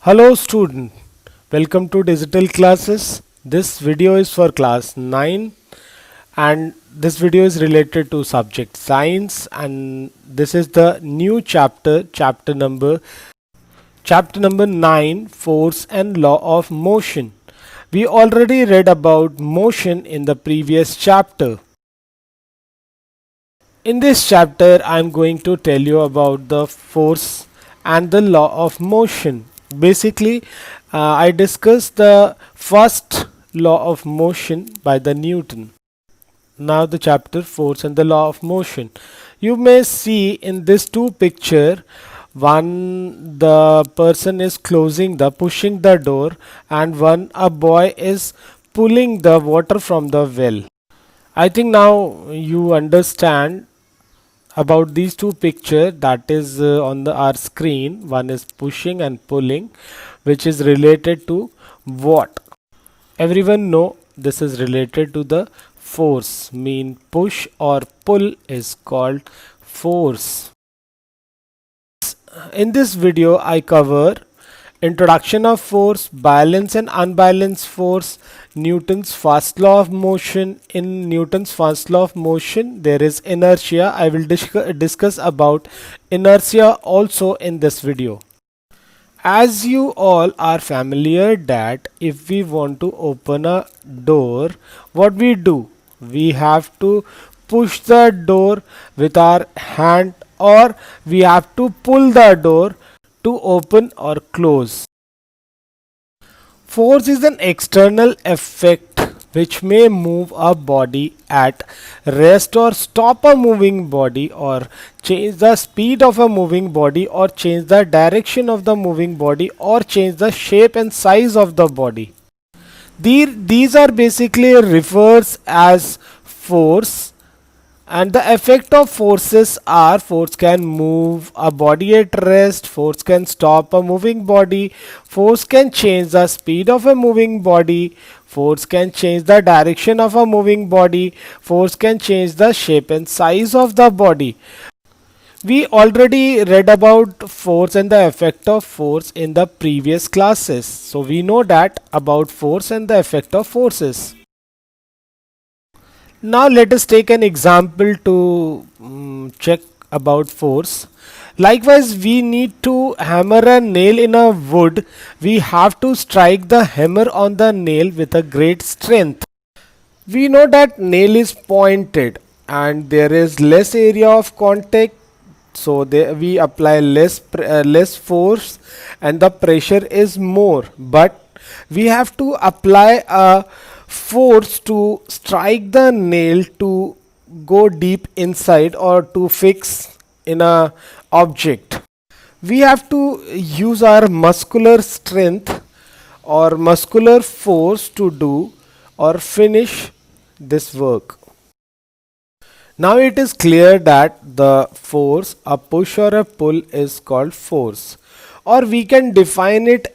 Hello student, welcome to digital classes. This video is for class 9 and this video is related to subject science, and this is the new chapter number 9, force and law of motion. We already read about motion in the previous chapter. In this chapter I am going to tell you about the force and the law of motion. Basically, I discussed the first law of motion by the Newton. Now the chapter force and the law of motion. You may see in this two picture, one the person is pushing the door, and one a boy is pulling the water from the well. I think now you understand about these two picture that is on our screen. One is pushing and pulling, which is related to what? Everyone know this is related to the force. Mean push or pull is called force. In this video I cover introduction of force, balance and unbalanced force, Newton's first law of motion. In Newton's first law of motion there is inertia. I will discuss about inertia also in this video. As you all are familiar that if we want to open a door, what we do? We have to push the door with our hand, or we have to pull the door to open or close. Force is an external effect which may move a body at rest or stop a moving body, or change the speed of a moving body, or change the direction of the moving body, or change the shape and size of the body. These are basically refers as force, and the effect of forces are: force can move a body at rest, force can stop a moving body, force can change the speed of a moving body, force can change the direction of a moving body, force can change the shape and size of the body. We already read about force and the effect of force in the previous classes, so we know that about force and the effect of forces. Now let us take an example to check about force. Likewise, we need to hammer a nail in a wood. We have to strike the hammer on the nail with a great strength. We know that nail is pointed and there is less area of contact, so we apply less force and the pressure is more, but we have to apply a force to strike the nail to go deep inside or to fix in a object. We have to use our muscular strength or muscular force to do or finish this work. Now it is clear that the force, a push or a pull, is called force, or we can define it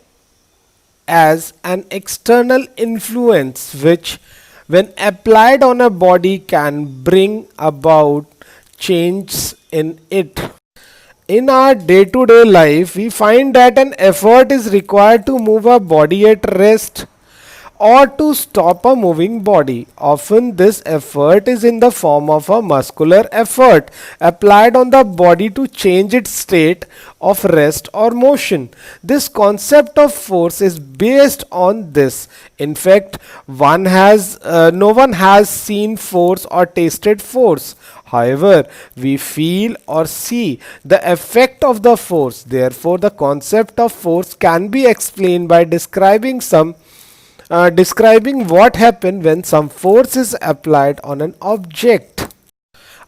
as an external influence which, when applied on a body, can bring about changes in it. In our day-to-day life, we find that an effort is required to move a body at rest or to stop a moving body. Often this effort is in the form of a muscular effort applied on the body to change its state of rest or motion. This concept of force is based on this. In fact, no one has seen force or tasted force. However, we feel or see the effect of the force. Therefore, the concept of force can be explained by describing what happens when some force is applied on an object.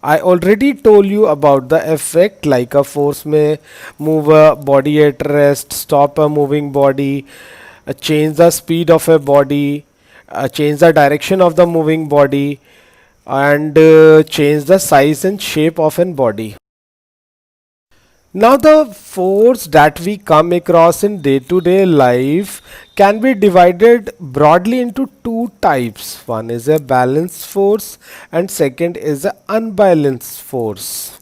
I already told you about the effect, like a force may move a body at rest, stop a moving body, change the speed of a body, change the direction of the moving body, and change the size and shape of a body. Now the force that we come across in day-to-day life can be divided broadly into two types. One is a balanced force and second is an unbalanced force.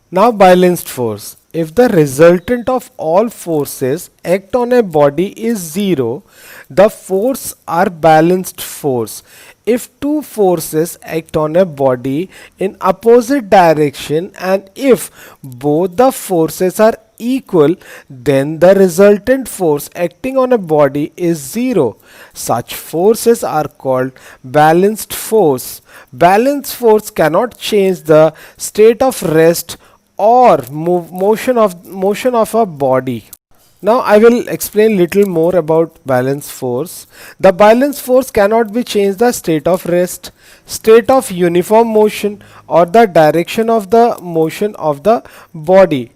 Now balanced force. If the resultant of all forces act on a body is zero, the force are balanced force. If two forces act on a body in opposite direction and if both the forces are equal, then the resultant force acting on a body is zero. Such forces are called balanced force. Balanced force cannot change the state of rest or motion of a body. Now I will explain little more about balance force. The balance force cannot be changed the state of rest, state of uniform motion or the direction of the motion of the body.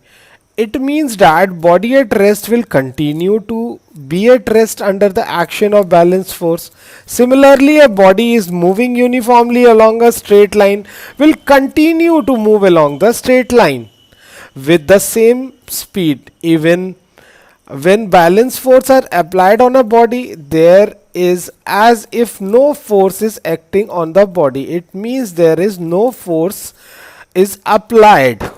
It means that body at rest will continue to be at rest under the action of balance force. Similarly, a body is moving uniformly along a straight line will continue to move along the straight line with the same speed. Even when balance force are applied on a body, there is as if no force is acting on the body. It means there is no force is applied.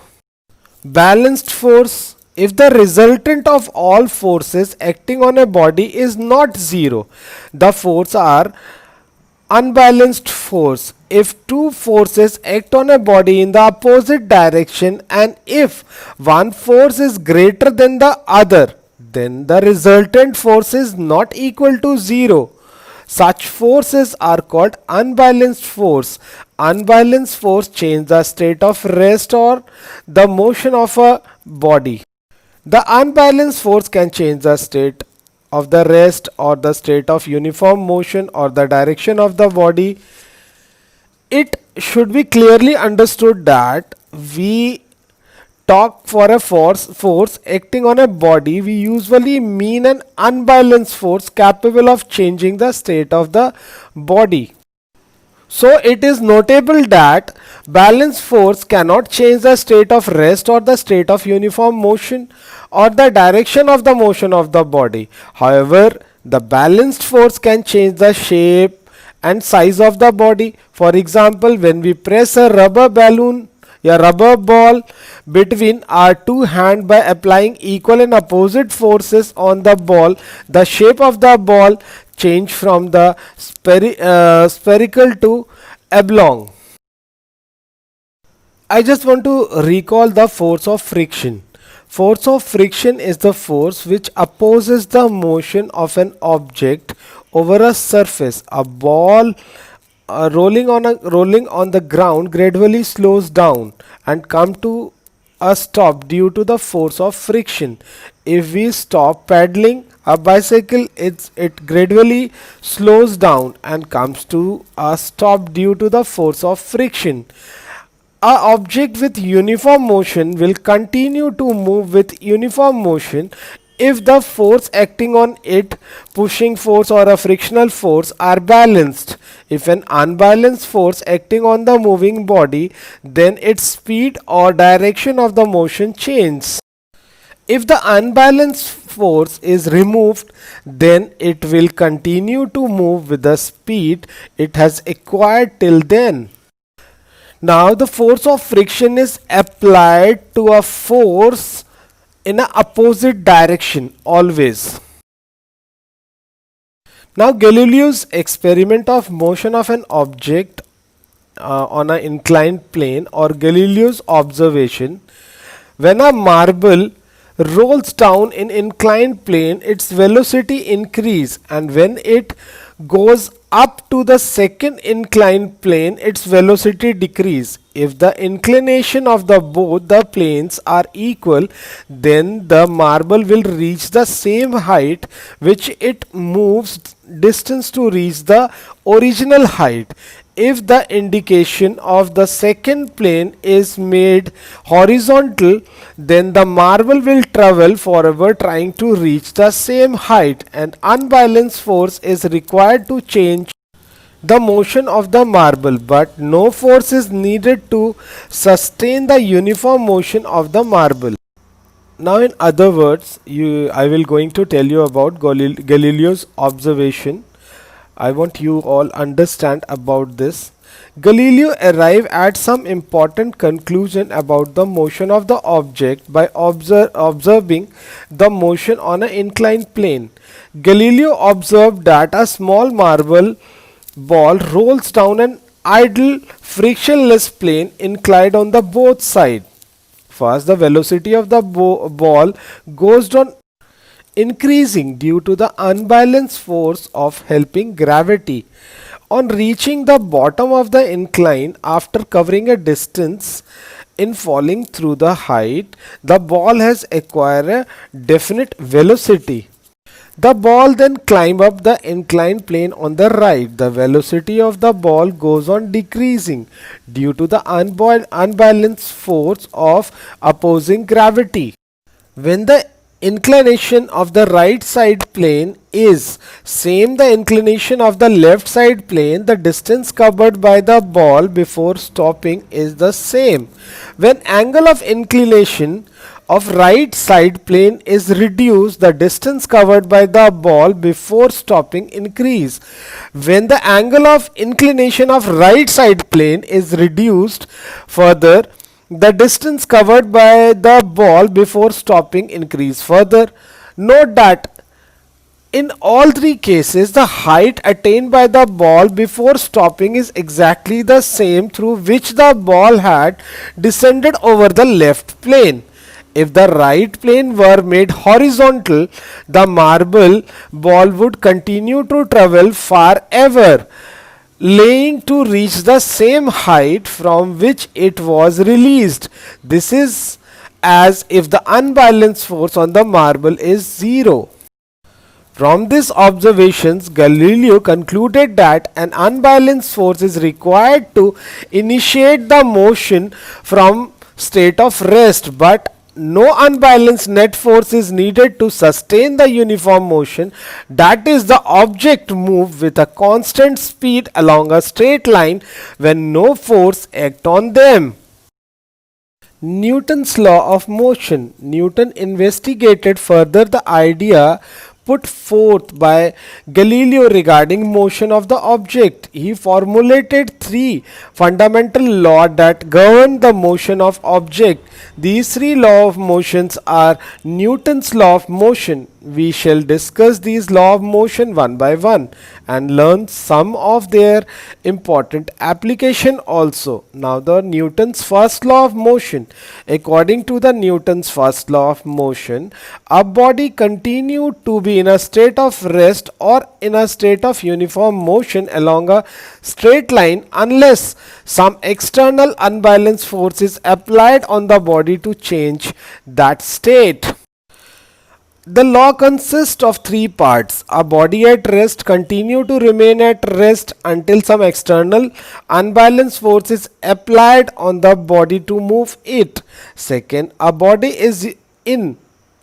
Balanced force, if the resultant of all forces acting on a body is not zero, the force are unbalanced force. If two forces act on a body in the opposite direction and if one force is greater than the other, then the resultant force is not equal to zero. Such forces are called unbalanced force. Unbalanced force change the state of rest or the motion of a body. The unbalanced force can change the state of the rest or the state of uniform motion or the direction of the body. It should be clearly understood that we talk for a force acting on a body, we usually mean an unbalanced force capable of changing the state of the body. So it is notable that balanced force cannot change the state of rest or the state of uniform motion or the direction of the motion of the body. However, the balanced force can change the shape and size of the body. For example, when we press a rubber balloon, a rubber ball between our two hands by applying equal and opposite forces on the ball, the shape of the ball change from the spherical to oblong. I just want to recall the force of friction. Force of friction is the force which opposes the motion of an object over a surface. A ball rolling on the ground gradually slows down and come to a stop due to the force of friction. If we stop paddling a bicycle, it gradually slows down and comes to a stop due to the force of friction. A object with uniform motion will continue to move with uniform motion if the force acting on it, pushing force or a frictional force, are balanced. If an unbalanced force acting on the moving body, then its speed or direction of the motion changes. If the unbalanced force is removed, then it will continue to move with the speed it has acquired till then. Now the force of friction is applied to a force in an opposite direction always. Now Galileo's experiment of motion of an object on an inclined plane, or Galileo's observation, when a marble rolls down in inclined plane, its velocity increase, and when it goes up to the second inclined plane, its velocity decrease. If the inclination of the both the planes are equal, then the marble will reach the same height which it moves distance to reach the original height. If the indication of the second plane is made horizontal, then the marble will travel forever trying to reach the same height, and unbalanced force is required to change the motion of the marble, but no force is needed to sustain the uniform motion of the marble. Now in other words, I will going to tell you about Galileo's observation. I want you all understand about this. Galileo arrived at some important conclusion about the motion of the object by observing the motion on an inclined plane. Galileo observed that a small marble ball rolls down an idle frictionless plane inclined on the both sides. First, the velocity of the ball goes down increasing due to the unbalanced force of helping gravity. On reaching the bottom of the incline after covering a distance in falling through the height, the ball has acquired a definite velocity. The ball then climb up the inclined plane on the right. The velocity of the ball goes on decreasing due to the unbalanced force of opposing gravity. When the inclination of the right side plane is same the inclination of the left side plane, the distance covered by the ball before stopping is the same. When angle of inclination of right side plane is reduced, the distance covered by the ball before stopping increase. When the angle of inclination of right side plane is reduced further, the distance covered by the ball before stopping increase further. Note that in all three cases, the height attained by the ball before stopping is exactly the same through which the ball had descended over the left plane. If the right plane were made horizontal, the marble ball would continue to travel forever, laying to reach the same height from which it was released. This is as if the unbalanced force on the marble is zero. From these observations, Galileo concluded that an unbalanced force is required to initiate the motion from state of rest, but no unbalanced net force is needed to sustain the uniform motion, that is, the object move with a constant speed along a straight line when no force act on them. Newton's law of motion. Newton investigated further the idea put forth by Galileo regarding motion of the object. He formulated three fundamental laws that govern the motion of object. These three laws of motions are Newton's law of motion. We shall discuss these laws of motion one by one and learn some of their important application also. Now the Newton's first law of motion. According to the Newton's first law of motion, a body continued to be in a state of rest or in a state of uniform motion along a straight line unless some external unbalanced force is applied on the body to change that state. The law consists of three parts. A body at rest continue to remain at rest until some external unbalanced force is applied on the body to move it. Second, a body is in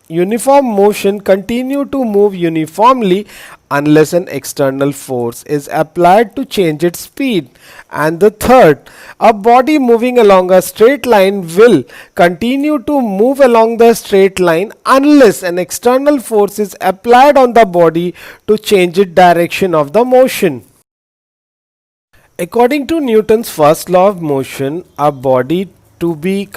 uniform motion continue to move uniformly unless an external force is applied to change its speed. And the third, a body moving along a straight line will continue to move along the straight line unless an external force is applied on the body to change its direction of the motion. According to Newton's first law of motion, a body to be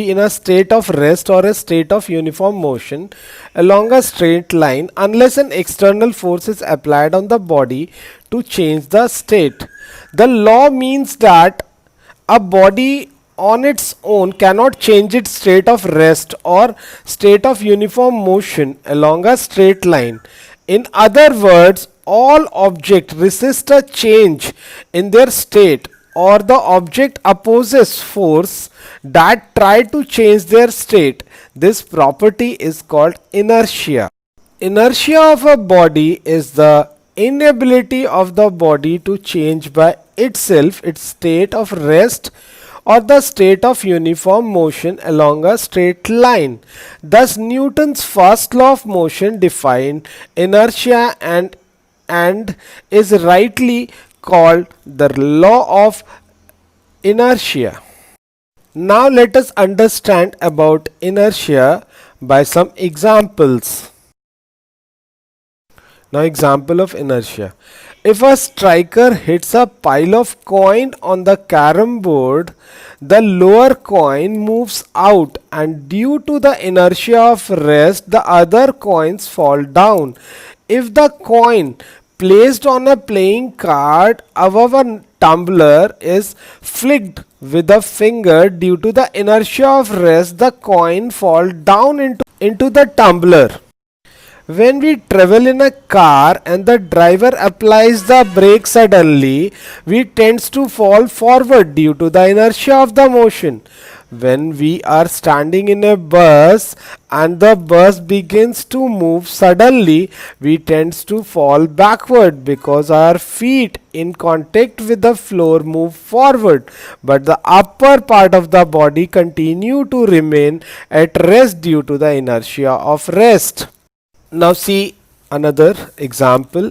in a state of rest or a state of uniform motion along a straight line unless an external force is applied on the body to change the state. The law means that a body on its own cannot change its state of rest or state of uniform motion along a straight line. In other words, all objects resist a change in their state or the object opposes force that try to change their state. This property is called inertia. Inertia of a body is the inability of the body to change by itself its state of rest or the state of uniform motion along a straight line. Thus Newton's first law of motion defined inertia and is rightly called the law of inertia. Now let us understand about inertia by some examples. Now example of inertia. If a striker hits a pile of coin on the carom board, the lower coin moves out, and due to the inertia of rest, the other coins fall down. If the coin placed on a playing card above a tumbler is flicked with a finger due to the inertia of rest, the coin falls down into the tumbler. When we travel in a car and the driver applies the brake suddenly, we tends to fall forward due to the inertia of the motion. When we are standing in a bus and the bus begins to move suddenly, we tends to fall backward because our feet in contact with the floor move forward, but the upper part of the body continue to remain at rest due to the inertia of rest. Now see another example.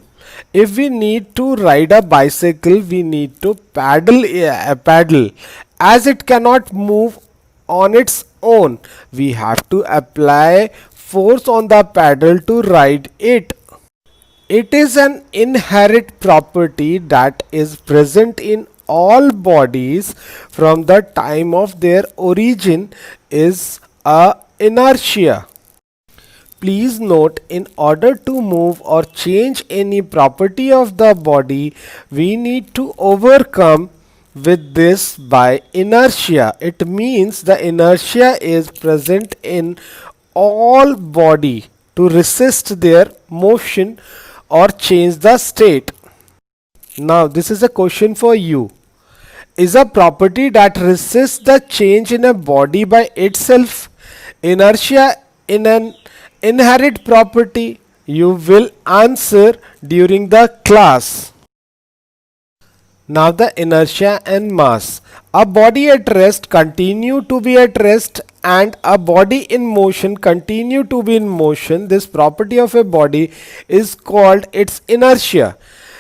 If we need to ride a bicycle, we need to paddle. As it cannot move on its own, we have to apply force on the paddle to ride it. It is an inherent property that is present in all bodies from the time of their origin is a inertia. Please note, in order to move or change any property of the body, we need to overcome with this by inertia. It means the inertia is present in all body to resist their motion or change the state. Now this is a question for you. Is a property that resists the change in a body by itself inertia in an inherent property? You will answer during the class. Now the inertia and mass. A body at rest continue to be at rest and a body in motion continue to be in motion. This property of a body is called its inertia.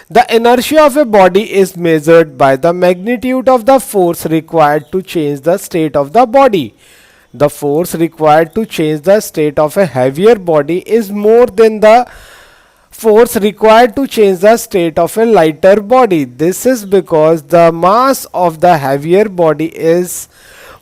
The inertia of a body is measured by the magnitude of the force required to change the state of the body. The force required to change the state of a heavier body is more than the force required to change the state of a lighter body. This is because the mass of the heavier body is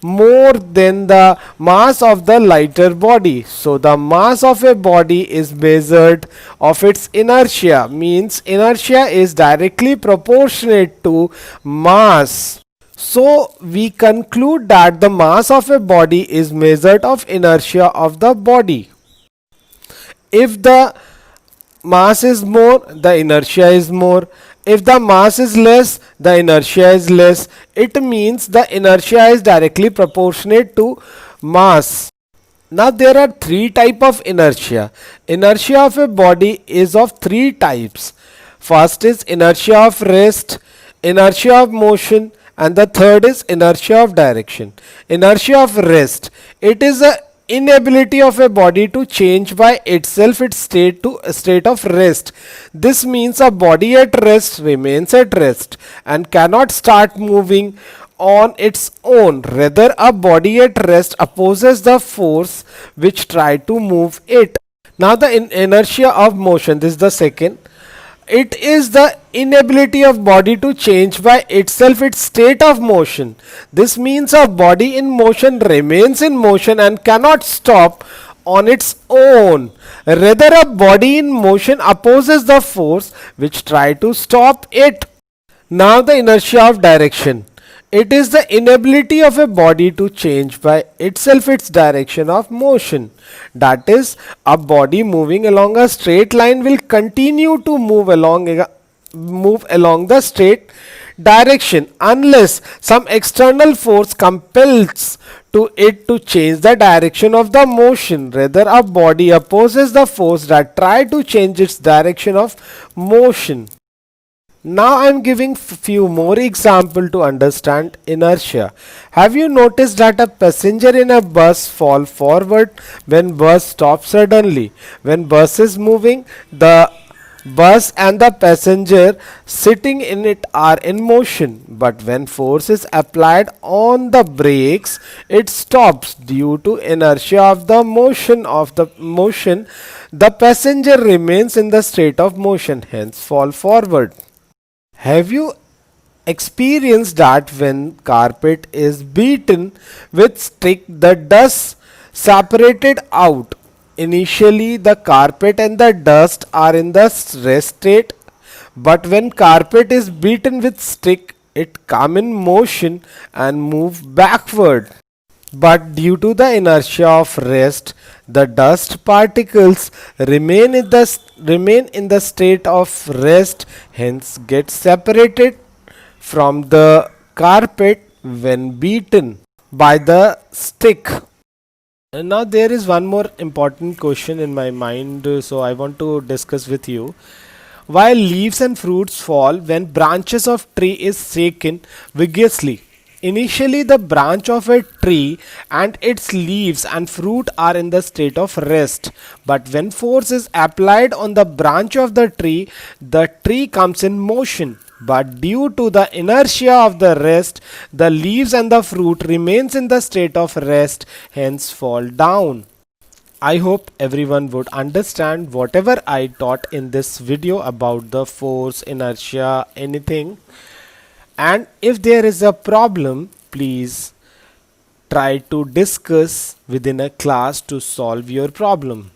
more than the mass of the lighter body. So the mass of a body is measured of its inertia, means inertia is directly proportionate to mass. So we conclude that the mass of a body is measured of inertia of the body. If the mass is more, the inertia is more. If the mass is less, the inertia is less. It means the inertia is directly proportionate to mass. Now there are three types of inertia. Inertia of a body is of three types. First is inertia of rest, inertia of motion, and the third is inertia of direction. Inertia of rest. It is a inability of a body to change by itself its state to a state of rest. This means a body at rest remains at rest and cannot start moving on its own. Rather, a body at rest opposes the force which try to move it. Now the inertia of motion, this is the second. It is the inability of body to change by itself its state of motion. This means a body in motion remains in motion and cannot stop on its own. Rather, a body in motion opposes the force which try to stop it. Now the inertia of direction. It is the inability of a body to change by itself its direction of motion. That is, a body moving along a straight line will continue to move along the straight direction unless some external force compels to it to change the direction of the motion. Rather, a body opposes the force that try to change its direction of motion. Now I am giving few more examples to understand inertia. Have you noticed that a passenger in a bus fall forward when bus stops suddenly? When bus is moving, the bus and the passenger sitting in it are in motion, but when force is applied on the brakes, it stops due to inertia of the motion. The passenger remains in the state of motion, hence fall forward. Have you experienced that when carpet is beaten with stick, the dust separated out? Initially, the carpet and the dust are in the rest state, but when carpet is beaten with stick, it come in motion and move backward. But due to the inertia of rest, the dust particles remain in the state of rest, hence get separated from the carpet when beaten by the stick. And now there is one more important question in my mind, so I want to discuss with you. While leaves and fruits fall when branches of tree is shaken vigorously. Initially the branch of a tree and its leaves and fruit are in the state of rest. But when force is applied on the branch of the tree comes in motion. But due to the inertia of the rest, the leaves and the fruit remains in the state of rest, hence fall down. I hope everyone would understand whatever I taught in this video about the force, inertia, anything. And if there is a problem, please try to discuss within a class to solve your problem.